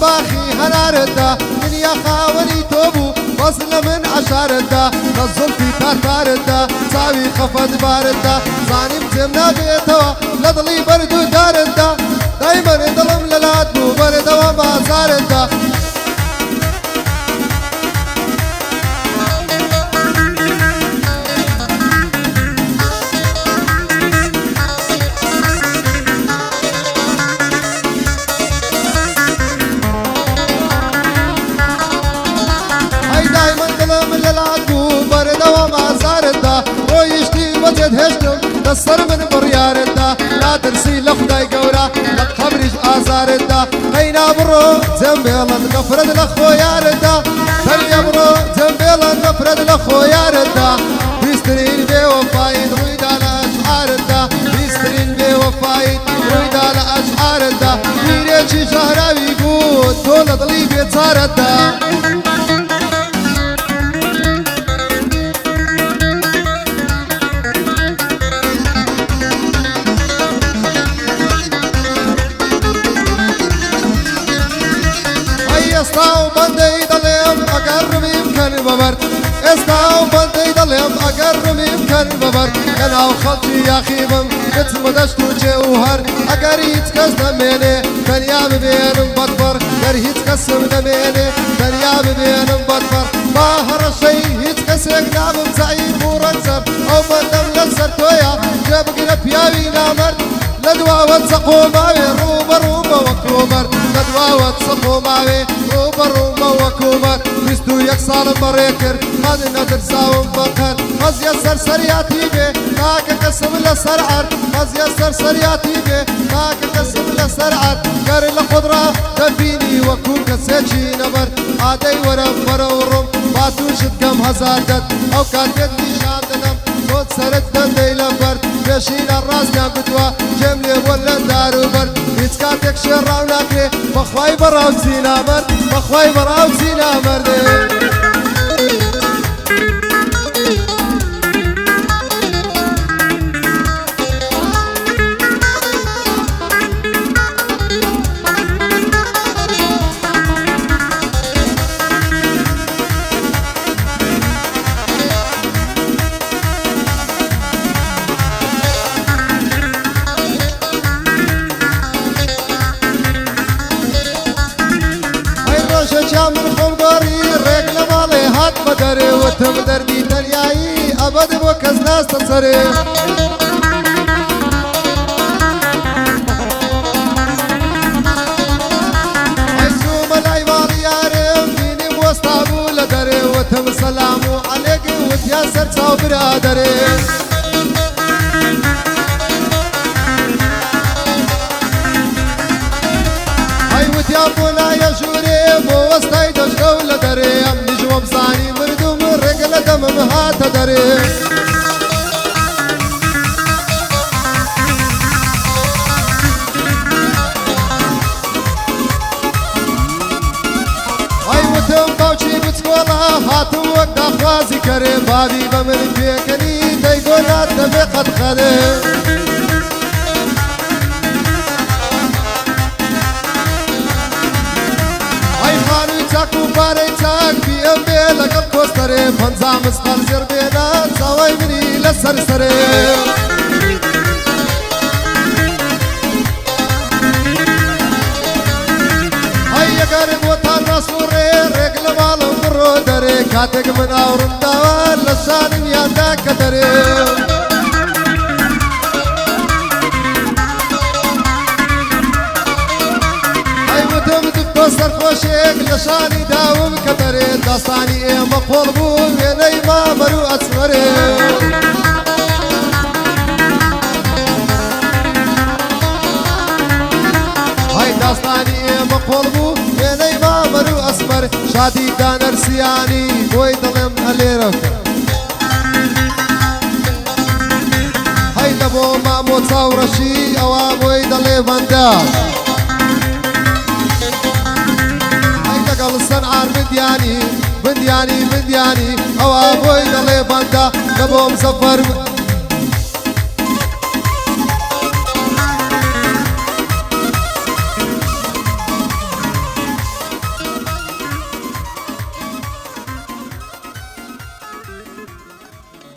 باخي هناردا دنيا خاوني توبو وصل من عشاردا نزل في تاردا ساوي خفض باردا زانم جمنا بيتوا لضلي بردو داردا دايما ظلم للعدو بردا وما زاردا دسر من برياردا لا ترسي لخداي قورا لقبرج آزاردا خينا برو زنبيلا نفرد لخو ياردا خليا برو زنبيلا نفرد لخو ياردا بيسترين بوفايد رويد على أشعاردا بيسترين بوفايد رويد على أشعاردا ميريشي شهراوي قود دولة ضليب يتصاردا استاو بندي دلهم اقرب يمكن ببر استاو بندي دلهم اقرب يمكن ببر انا وخلتي يا خيبم اتمدشتو جوهر اقريت كز دميني دنيا ببينم بطبر قريت كسم دميني دنيا ببينم بطبر باهر الشي يتكسك نابم زعيم ورنزر او مدم للسرتويا جاب قرب ياوي نامر لدوا واتسقو ماوي روبا روبا وكوبر لدوا واتسقو ماوي روبا روبا وكوبر بيستو يكسال مريكر هاد ندر ساوم بقر هز يسر سرياتي بي ناك قسم لسرعر هز يسر سرياتي بي ناك قسم لسرعر قر لخضرة دفيني وكوك سيجي نبر عادي ورم ورم باتوشت كم هزادت او كاتت نشان دنم صوت سرد دندي لبر بيشين الراس نام بدوا جملي ولا دارو برد يتكاتك شراو ناكري بخواي براو سينا مرد بخواي براو سينا مرد مدري وتم دردي ترياي أبد وكز ناس تصري عيسو ملاي واليارم ديني موستابو لدري وتم سلامو عليك وتياسر تاو برادري هاي وتيابونا يا جوري موستاي دجلو لدري وبصاني مردوم الرجل دم مهات دري هاي وتم باوشي بتسكولا هاتو وقت اخوازي كري بابي بمن بيكني تيقولات دمي قد خدي تاكو باري تاك بي ام بي لقب كوستري فنزا مسخل زر بينا سواي مني لسرسري هيا قرب وطان نصوري رجل مالهم برو دري كاتك من اورم دوال لسانم يادا كدري سرخوشيك لشاني داوم كبري داستاني ايه مقبول بو ويني ما مرو اسمري هاي داستاني ايه مقبول بو ويني ما مرو اسمر شادي دانر سياني بوي ظلم اليرك هاي دبو ما متصورشي او بوي ظلي فاندا الصنعار بندياني او ابوي ضلي بندا نبو مسفر